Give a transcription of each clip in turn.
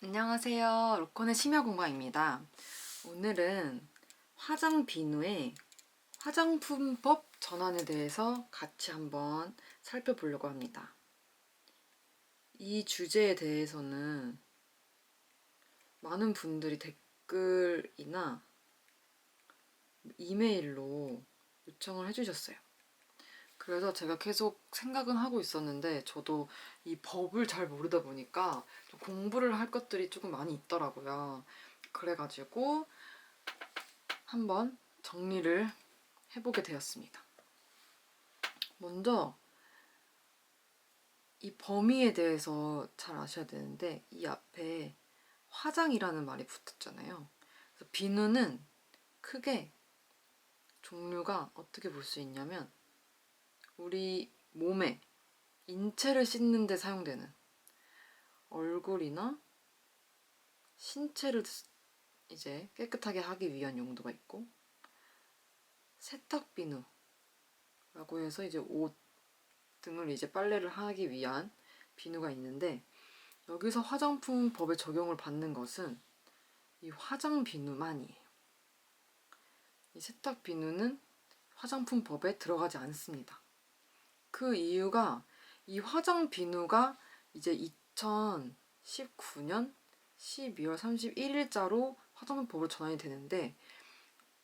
안녕하세요. 로콘의 심야공방입니다. 오늘은 화장 비누의 화장품법 전환에 대해서 같이 한번 살펴보려고 합니다. 이 주제에 대해서는 많은 분들이 댓글이나 이메일로 요청을 해주셨어요. 그래서 제가 계속 생각은 하고 있었는데 저도 이 법을 잘 모르다 보니까 좀 공부를 할 것들이 조금 많이 있더라고요. 그래가지고 한번 정리를 해보게 되었습니다. 먼저 이 범위에 대해서 잘 아셔야 되는데 이 앞에 화장이라는 말이 붙었잖아요. 그래서 비누는 크게 종류가 어떻게 볼 수 있냐면 우리 몸에 인체를 씻는 데 사용되는 얼굴이나 신체를 이제 깨끗하게 하기 위한 용도가 있고 세탁 비누라고 해서 이제 옷 등을 이제 빨래를 하기 위한 비누가 있는데 여기서 화장품 법에 적용을 받는 것은 이 화장 비누만이에요. 이 세탁 비누는 화장품 법에 들어가지 않습니다. 그 이유가 이 화장 비누가 이제 2019년 12월 31일자로 화장품 법으로 전환이 되는데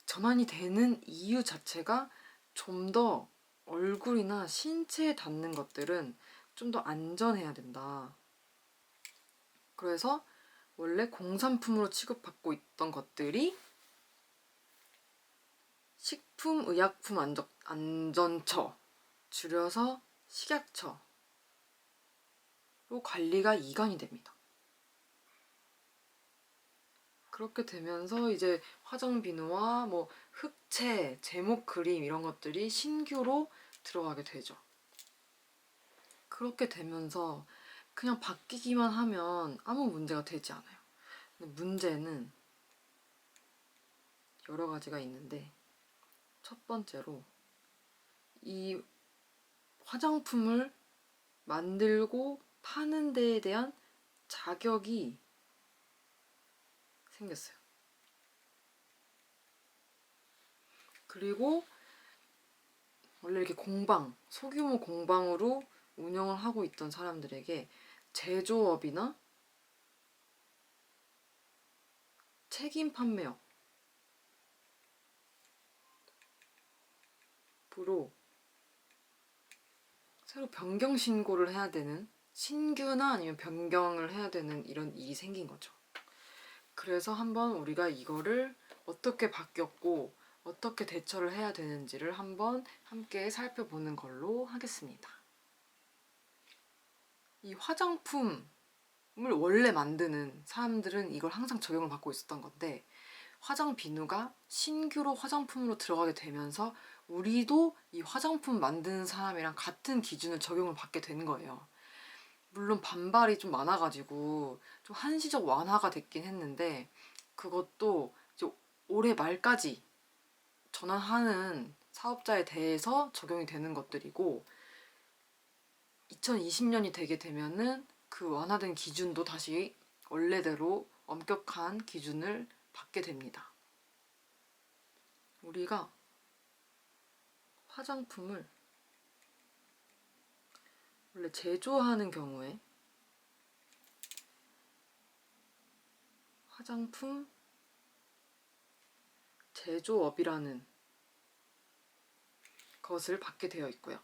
전환이 되는 이유 자체가 좀 더 얼굴이나 신체에 닿는 것들은 좀 더 안전해야 된다. 그래서 원래 공산품으로 취급받고 있던 것들이 식품의약품안전처, 줄여서 식약처로 관리가 이관이 됩니다. 그렇게 되면서 이제 화장 비누와 뭐 흑채, 제모 크림 이런 것들이 신규로 들어가게 되죠. 그렇게 되면서 그냥 바뀌기만 하면 아무 문제가 되지 않아요. 근데 문제는 여러 가지가 있는데 첫 번째로 이 화장품을 만들고 파는 데에 대한 자격이 생겼어요. 그리고 원래 이렇게 소규모 공방으로 운영을 하고 있던 사람들에게 제조업이나 책임 판매업으로 새로 변경 신고를 해야 되는 신규나 아니면 변경을 해야 되는 이런 일이 생긴 거죠. 그래서 한번 우리가 이거를 어떻게 바뀌었고 어떻게 대처를 해야 되는지를 한번 함께 살펴보는 걸로 하겠습니다. 이 화장품을 원래 만드는 사람들은 이걸 항상 적용을 받고 있었던 건데 화장 비누가 신규로 화장품으로 들어가게 되면서 우리도 이 화장품 만드는 사람이랑 같은 기준을 적용을 받게 되는 거예요. 물론 반발이 좀 많아가지고 좀 한시적 완화가 됐긴 했는데 그것도 이제 올해 말까지 전환하는 사업자에 대해서 적용이 되는 것들이고 2020년이 되게 되면은 그 완화된 기준도 다시 원래대로 엄격한 기준을 받게 됩니다. 우리가 화장품을 원래 제조하는 경우에 화장품 제조업이라는 것을 받게 되어 있고요.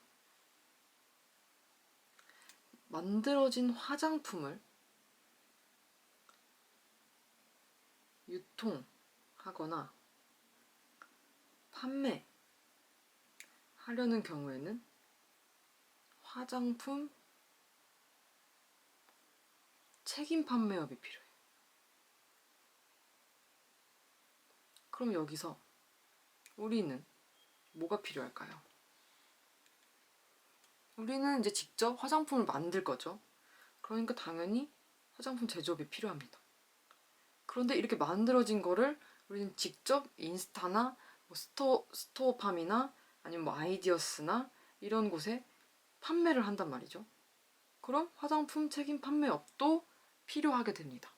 만들어진 화장품을 유통하거나 판매하려는 경우에는 화장품 책임 판매업이 필요해요. 그럼 여기서 우리는 뭐가 필요할까요? 우리는 이제 직접 화장품을 만들 거죠. 그러니까 당연히 화장품 제조업이 필요합니다. 그런데 이렇게 만들어진 거를 우리는 직접 인스타나 뭐 스토어팜이나 아니면 뭐 아이디어스나 이런 곳에 판매를 한단 말이죠. 그럼 화장품 책임 판매업도 필요하게 됩니다.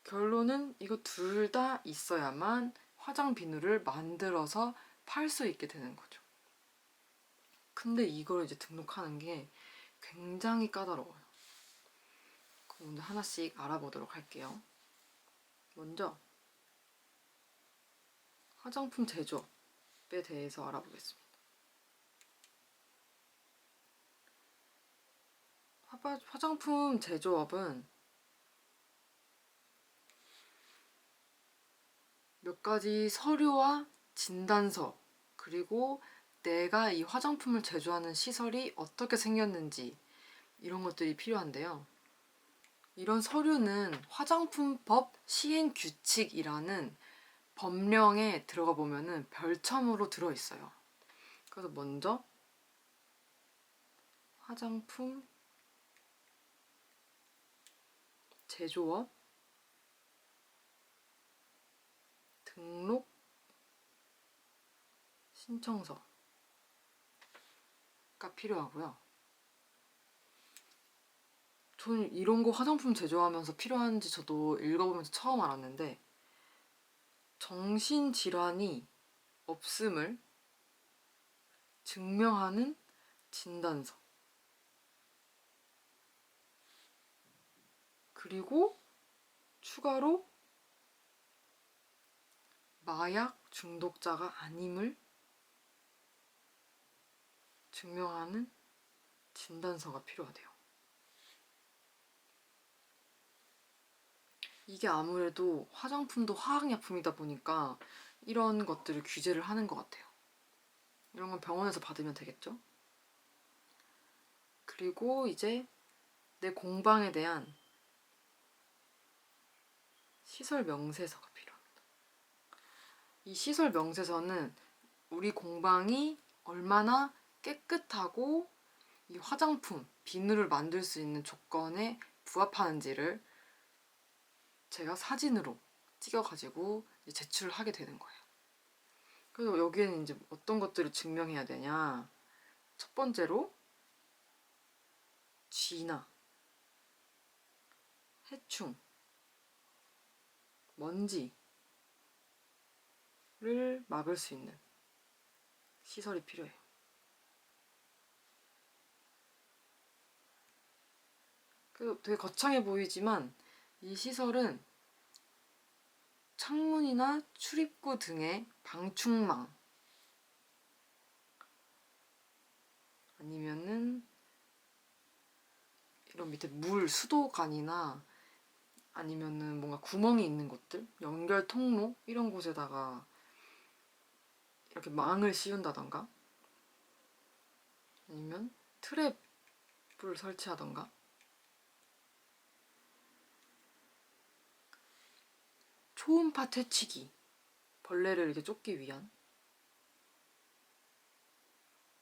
결론은 이거 둘 다 있어야만 화장 비누를 만들어서 팔 수 있게 되는 거죠. 근데 이걸 이제 등록하는 게 굉장히 까다로워요. 그럼 먼저 하나씩 알아보도록 할게요. 먼저 화장품 제조업에 대해서 알아보겠습니다. 화장품 제조업은 몇 가지 서류와 진단서, 그리고 내가 이 화장품을 제조하는 시설이 어떻게 생겼는지 이런 것들이 필요한데요. 이런 서류는 화장품법 시행규칙이라는 법령에 들어가 보면은 별첨으로 들어있어요. 그래서 먼저 화장품 제조업 등록 신청서가 필요하고요. 저는 이런 거 화장품 제조하면서 필요한지 저도 읽어보면서 처음 알았는데, 정신질환이 없음을 증명하는 진단서, 그리고 추가로 마약 중독자가 아님을 증명하는 진단서가 필요하대요. 이게 아무래도 화장품도 화학약품이다 보니까 이런 것들을 규제를 하는 것 같아요. 이런 건 병원에서 받으면 되겠죠? 그리고 이제 내 공방에 대한 시설 명세서가 필요합니다. 이 시설 명세서는 우리 공방이 얼마나 깨끗하고 이 화장품, 비누를 만들 수 있는 조건에 부합하는지를 제가 사진으로 찍어가지고 제출을 하게 되는 거예요. 그래서 여기에는 이제 어떤 것들을 증명해야 되냐. 첫 번째로 쥐나 해충, 먼지를 막을 수 있는 시설이 필요해요. 그래서 되게 거창해 보이지만 이 시설은 창문이나 출입구 등의 방충망, 아니면은 이런 밑에 물 수도관이나 아니면은 뭔가 구멍이 있는 곳들, 연결 통로 이런 곳에다가 이렇게 망을 씌운다던가, 아니면 트랩을 설치하던가, 초음파 퇴치기, 벌레를 이렇게 쫓기 위한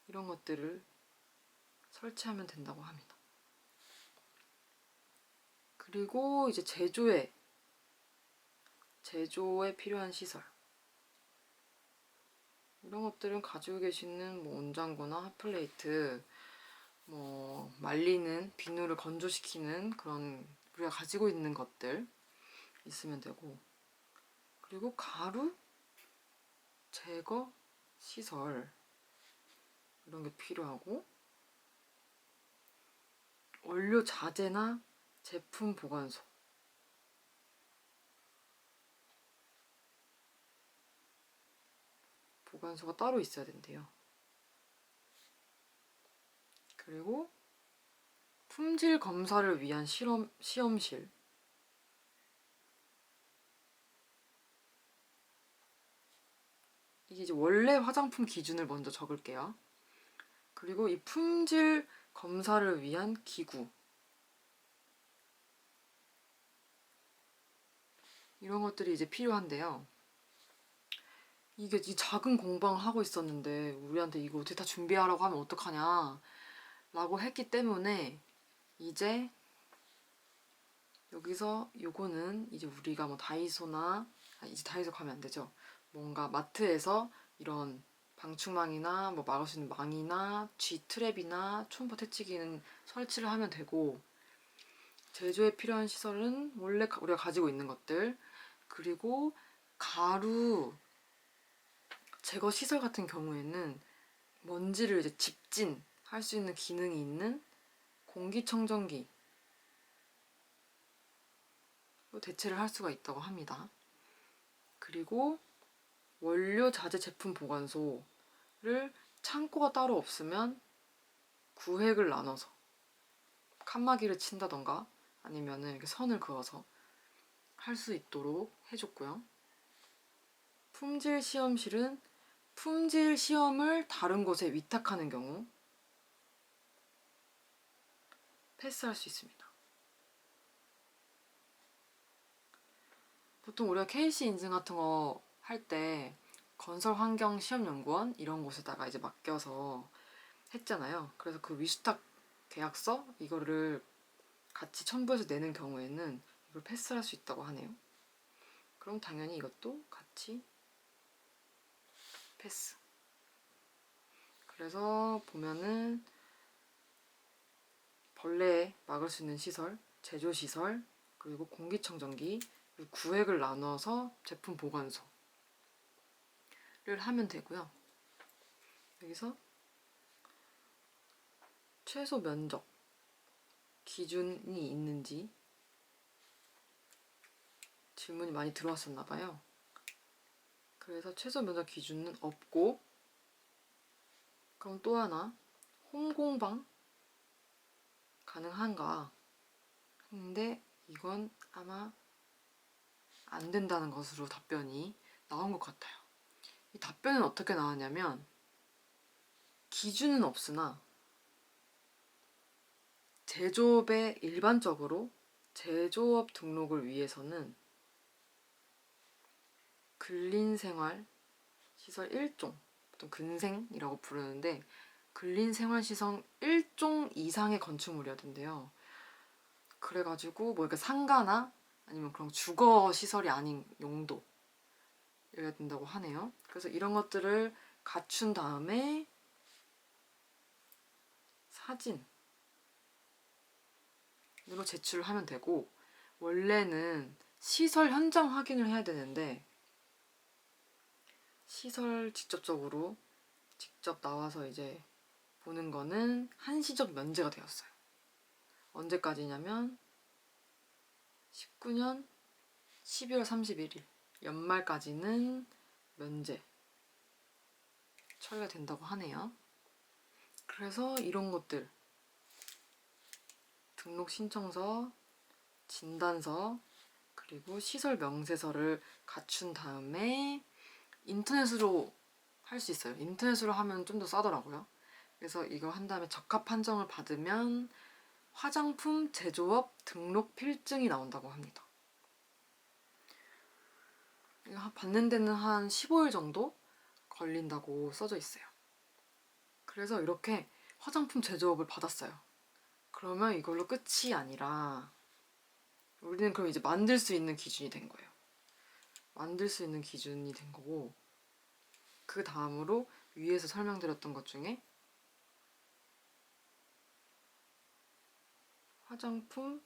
이런 것들을 설치하면 된다고 합니다. 그리고 이제 제조에 필요한 시설, 이런 것들은 가지고 계시는 뭐 온장고나 핫플레이트, 뭐 말리는 비누를 건조시키는 그런 우리가 가지고 있는 것들 있으면 되고, 그리고 가루 제거 시설 이런 게 필요하고, 원료 자재나 제품 보관소, 보관소가 따로 있어야 된대요. 그리고 품질 검사를 위한 시험실, 이게 이제 원래 화장품 기준을 먼저 적을게요. 그리고 이 품질 검사를 위한 기구, 이런 것들이 이제 필요한데요. 이게 이 작은 공방을 하고 있었는데 우리한테 이거 어떻게 다 준비하라고 하면 어떡하냐 라고 했기 때문에, 이제 여기서 요거는 이제 우리가 뭐 다이소나, 이제 다이소 가면 안 되죠. 뭔가 마트에서 이런 방충망이나 뭐 막을 수 있는 망이나 쥐 트랩이나 초음파 퇴치기는 설치를 하면 되고, 제조에 필요한 시설은 원래 우리가 가지고 있는 것들, 그리고 가루 제거 시설 같은 경우에는 먼지를 이제 집진할 수 있는 기능이 있는 공기청정기 대체를 할 수가 있다고 합니다. 그리고 원료 자재 제품 보관소를 창고가 따로 없으면 구획을 나눠서 칸막이를 친다던가 아니면은 이렇게 선을 그어서 할 수 있도록 해줬고요. 품질 시험실은 품질 시험을 다른 곳에 위탁하는 경우 패스할 수 있습니다. 보통 우리가 KC 인증 같은 거 할 때 건설환경시험연구원 이런 곳에다가 이제 맡겨서 했잖아요. 그래서 그 위수탁 계약서 이거를 같이 첨부해서 내는 경우에는 이걸 패스할 수 있다고 하네요. 그럼 당연히 이것도 같이 패스. 그래서 보면은 벌레 막을 수 있는 시설, 제조시설, 그리고 공기청정기, 그리고 구획을 나눠서 제품 보관소를 하면 되고요. 여기서 최소 면적 기준이 있는지 질문이 많이 들어왔었나 봐요. 그래서 최소 면적 기준은 없고, 그럼 또 하나 홈공방 가능한가 했는데 이건 아마 안 된다는 것으로 답변이 나온 것 같아요. 이 답변은 어떻게 나왔냐면 기준은 없으나 제조업에 일반적으로 제조업 등록을 위해서는 근린생활 시설 1종, 보통 근생이라고 부르는데 근린생활시설 1종 이상의 건축물이어야 된대요. 그래가지고 뭐 이렇게 상가나 아니면 그런 주거 시설이 아닌 용도여야 된다고 하네요. 그래서 이런 것들을 갖춘 다음에 사진으로 제출을 하면 되고, 원래는 시설 현장 확인을 해야 되는데 시설 직접 나와서 이제 보는 거는 한시적 면제가 되었어요. 언제까지냐면 19년 12월 31일 연말까지는 면제 처리가 된다고 하네요. 그래서 이런 것들 등록 신청서, 진단서, 그리고 시설 명세서를 갖춘 다음에 인터넷으로 할 수 있어요. 인터넷으로 하면 좀 더 싸더라고요. 그래서 이거 한 다음에 적합 판정을 받으면 화장품 제조업 등록 필증이 나온다고 합니다. 이거 받는 데는 한 15일 정도 걸린다고 써져 있어요. 그래서 이렇게 화장품 제조업을 받았어요. 그러면 이걸로 끝이 아니라 우리는 그럼 이제 만들 수 있는 기준이 된 거예요. 만들 수 있는 기준이 된 거고, 그 다음으로 위에서 설명드렸던 것 중에 화장품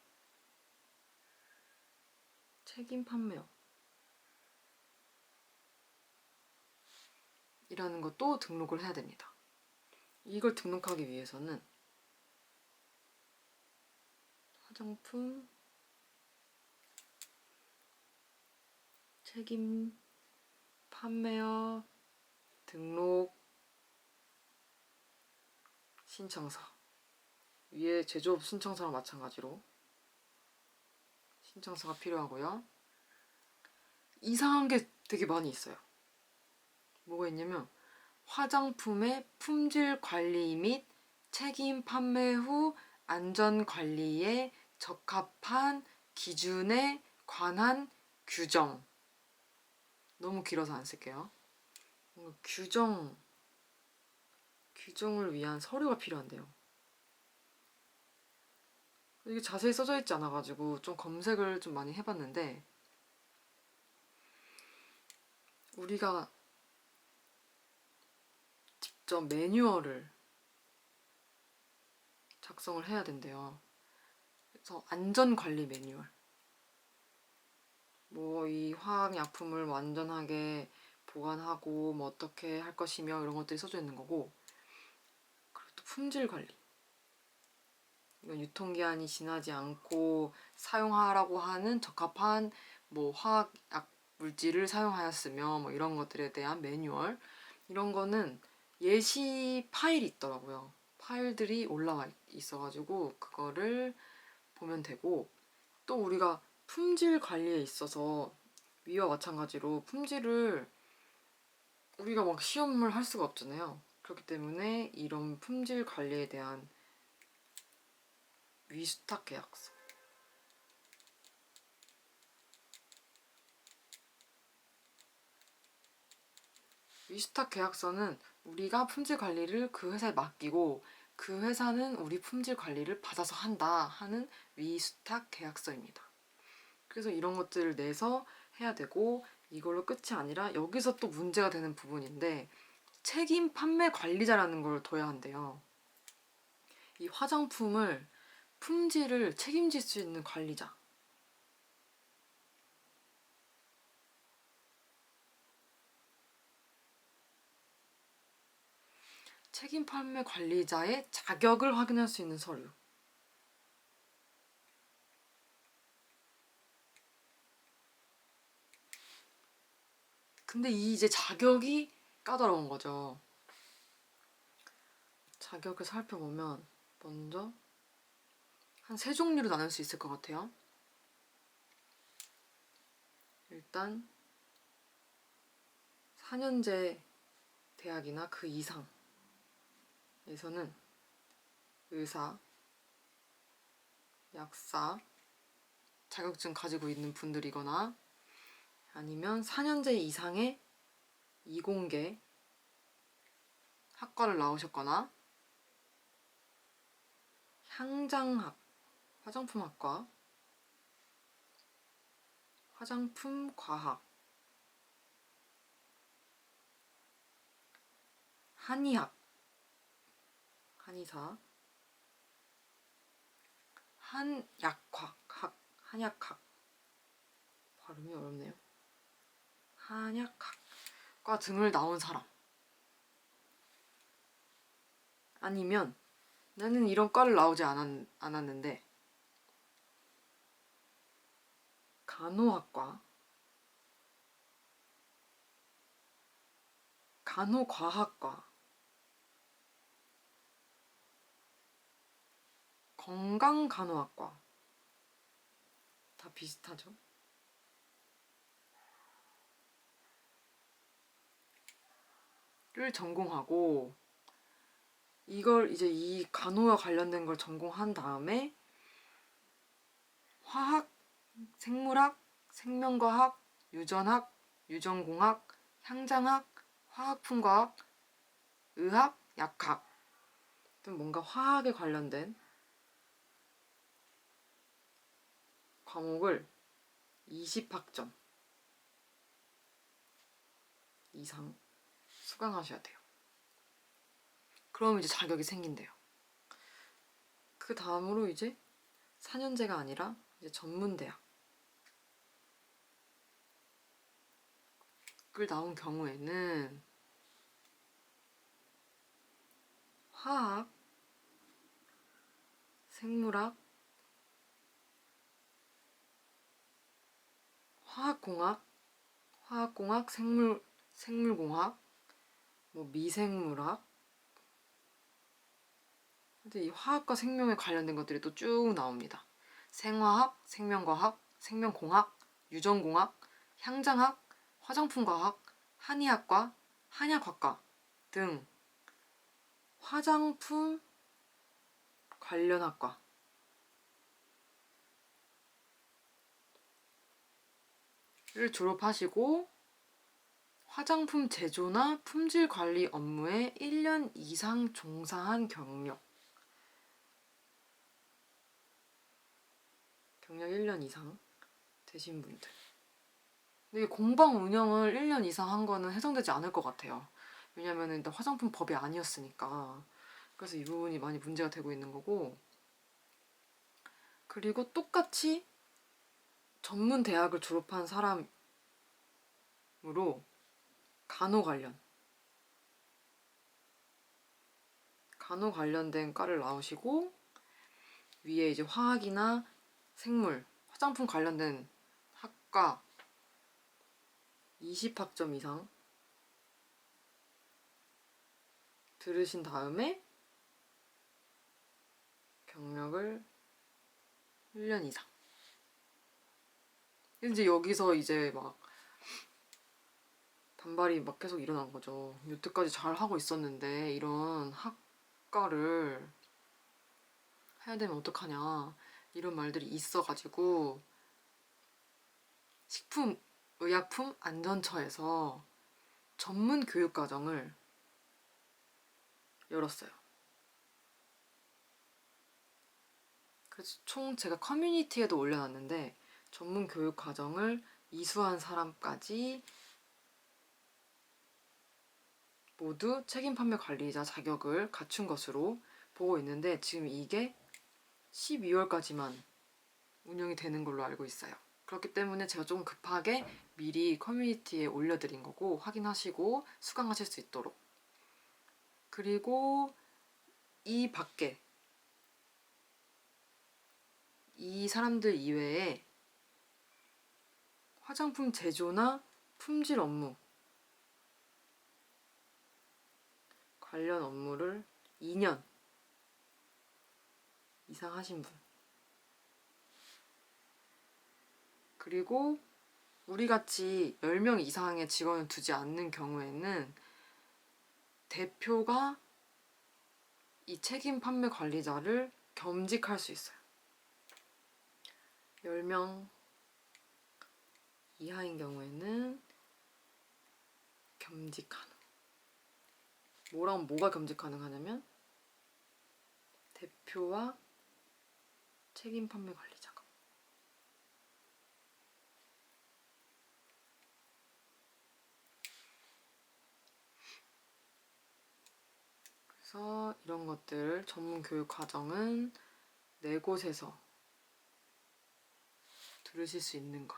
책임 판매업 이라는 것도 등록을 해야 됩니다. 이걸 등록하기 위해서는 화장품 책임 판매업 등록 신청서, 위에 제조업 신청서랑 마찬가지로 신청서가 필요하고요. 이상한 게 되게 많이 있어요. 뭐가 있냐면 화장품의 품질 관리 및 책임 판매 후 안전 관리에 적합한 기준에 관한 규정. 너무 길어서 안 쓸게요. 규정을 위한 서류가 필요한데요. 이게 자세히 써져 있지 않아가지고 좀 검색을 좀 많이 해봤는데, 우리가 직접 매뉴얼을 작성을 해야 된대요. 그래서 안전관리 매뉴얼. 뭐 이 화학약품을 완전하게 보관하고 뭐 어떻게 할 것이며 이런 것들이 써져 있는 거고, 그리고 또 품질 관리. 이건 유통기한이 지나지 않고 사용하라고 하는 적합한 뭐 화학약 물질을 사용하였으며 뭐 이런 것들에 대한 매뉴얼. 이런 거는 예시 파일이 있더라고요. 파일들이 올라와 있어가지고 그거를 보면 되고, 또 우리가 품질 관리에 있어서 위와 마찬가지로 품질을 우리가 막 시험을 할 수가 없잖아요. 그렇기 때문에 이런 품질 관리에 대한 위수탁 계약서. 위수탁 계약서는 우리가 품질 관리를 그 회사에 맡기고 그 회사는 우리 품질 관리를 받아서 한다 하는 위수탁 계약서입니다. 그래서 이런 것들을 내서 해야 되고, 이걸로 끝이 아니라 여기서 또 문제가 되는 부분인데, 책임 판매 관리자라는 걸 둬야 한대요. 이 화장품을 품질을 책임질 수 있는 관리자. 책임 판매 관리자의 자격을 확인할 수 있는 서류. 근데 이 이제 자격이 까다로운 거죠. 자격을 살펴보면 먼저 한 3종류로 나눌 수 있을 것 같아요. 일단 4년제 대학이나 그 이상에서는 의사, 약사 자격증 가지고 있는 분들이거나, 아니면 4년제 이상의 이공계 학과를 나오셨거나, 향장학, 화장품학과, 화장품과학, 한의학, 한의사, 한약학, 발음이 어렵네요. 한약학과 등을 나온 사람. 아니면 나는 이런 과를 나오지 않았는데 간호학과, 간호과학과, 건강간호학과, 다 비슷하죠? 를 전공하고, 이걸 이제 이 간호와 관련된 걸 전공한 다음에 화학, 생물학, 생명과학, 유전학, 유전공학, 향장학, 화학품과학, 의학, 약학 등 뭔가 화학에 관련된 과목을 20학점 이상 수강하셔야 돼요. 그럼 이제 자격이 생긴대요. 그 다음으로 이제 4년제가 아니라 이제 전문대학을 나온 경우에는 화학, 생물학, 화학공학, 생물공학, 뭐 미생물학. 근데 이 화학과 생명에 관련된 것들이 또 쭉 나옵니다. 생화학, 생명과학, 생명공학, 유전공학, 향장학, 화장품과학, 한의학과, 한약학과 등 화장품 관련 학과를 졸업하시고 화장품 제조나 품질 관리 업무에 1년 이상 종사한 경력 1년 이상 되신 분들. 근데 공방 운영을 1년 이상 한 거는 해당되지 않을 것 같아요. 왜냐면 일단 화장품 법이 아니었으니까. 그래서 이 부분이 많이 문제가 되고 있는 거고, 그리고 똑같이 전문 대학을 졸업한 사람으로 간호 관련된 과를 나오시고 위에 이제 화학이나 생물, 화장품 관련된 학과 20학점 이상 들으신 다음에 경력을 1년 이상. 이제 여기서 이제 막 반발이 막 계속 일어난 거죠. 여태까지 잘 하고 있었는데 이런 학과를 해야 되면 어떡하냐 이런 말들이 있어가지고 식품의약품안전처에서 전문 교육과정을 열었어요. 그래서 총 제가 커뮤니티에도 올려놨는데 전문 교육과정을 이수한 사람까지 모두 책임 판매 관리자 자격을 갖춘 것으로 보고 있는데 지금 이게 12월까지만 운영이 되는 걸로 알고 있어요. 그렇기 때문에 제가 조금 급하게 미리 커뮤니티에 올려드린 거고 확인하시고 수강하실 수 있도록. 그리고 이 밖에 이 사람들 이외에 화장품 제조나 품질 업무 관련 업무를 2년 이상 하신 분, 그리고 우리같이 10명 이상의 직원을 두지 않는 경우에는 대표가 이 책임 판매 관리자를 겸직할 수 있어요. 10명 이하인 경우에는 겸직 가능. 뭐가 겸직 가능하냐면 대표와 책임 판매 관리자가. 그래서 이런 것들 전문 교육 과정은 4곳에서 들으실 수 있는 것.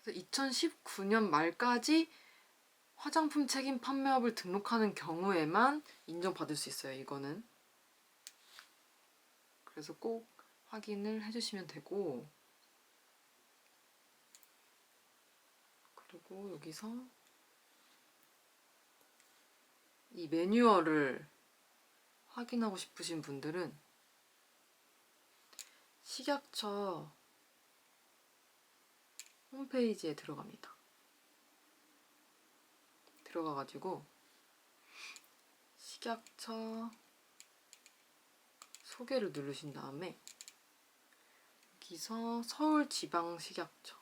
그래서 2019년 말까지 화장품 책임 판매업을 등록하는 경우에만 인정받을 수 있어요. 이거는. 그래서 꼭 확인을 해주시면 되고, 그리고 여기서 이 매뉴얼을 확인하고 싶으신 분들은 식약처 홈페이지에 들어갑니다. 들어가가지고 식약처 소개를 누르신 다음에 여기서 서울지방식약처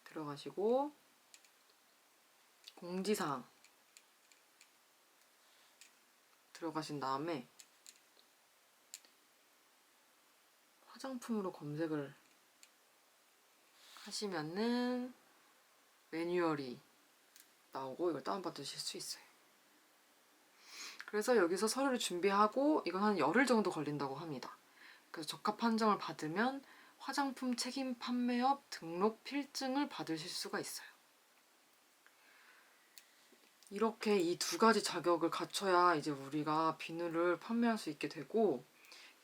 들어가시고 공지사항 들어가신 다음에 화장품으로 검색을 하시면은 매뉴얼이 나오고 이걸 다운받으실 수 있어요. 그래서 여기서 서류를 준비하고 이건 한 열흘 정도 걸린다고 합니다. 그래서 적합 판정을 받으면 화장품 책임 판매업 등록 필증을 받으실 수가 있어요. 이렇게 이 2가지 자격을 갖춰야 이제 우리가 비누를 판매할 수 있게 되고,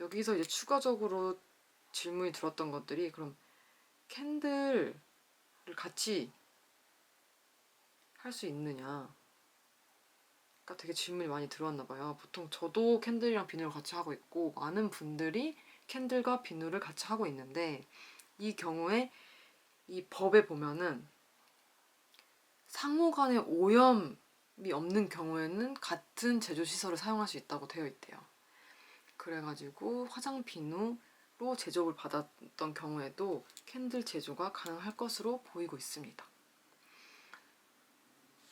여기서 이제 추가적으로 질문이 들었던 것들이 그럼 캔들을 같이 할 수 있느냐, 그러니까 되게 질문이 많이 들어왔나 봐요. 보통 저도 캔들이랑 비누를 같이 하고 있고 많은 분들이 캔들과 비누를 같이 하고 있는데, 이 경우에 이 법에 보면은 상호 간의 오염이 없는 경우에는 같은 제조시설을 사용할 수 있다고 되어 있대요. 그래가지고 화장 비누로 제조를 받았던 경우에도 캔들 제조가 가능할 것으로 보이고 있습니다.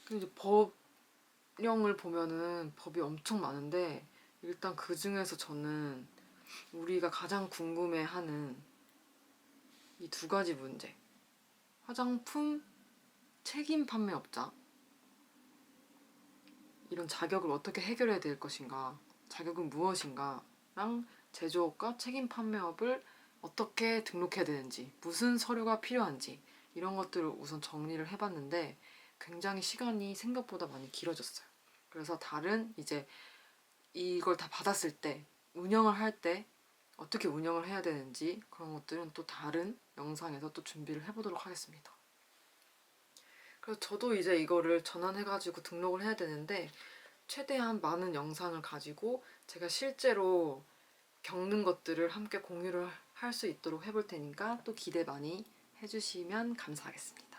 근데 법령을 보면은 법이 엄청 많은데 일단 그 중에서 저는 우리가 가장 궁금해하는 이 2가지 문제, 화장품 책임 판매업자 이런 자격을 어떻게 해결해야 될 것인가, 자격은 무엇인가랑 제조업과 책임 판매업을 어떻게 등록해야 되는지, 무슨 서류가 필요한지 이런 것들을 우선 정리를 해봤는데 굉장히 시간이 생각보다 많이 길어졌어요. 그래서 다른 이제 이걸 다 받았을 때 운영을 할 때 어떻게 운영을 해야 되는지 그런 것들은 또 다른 영상에서 또 준비를 해보도록 하겠습니다. 그래서 저도 이제 이거를 전환해가지고 등록을 해야 되는데 최대한 많은 영상을 가지고 제가 실제로 겪는 것들을 함께 공유를 할 수 있도록 해볼 테니까 또 기대 많이 해주시면 감사하겠습니다.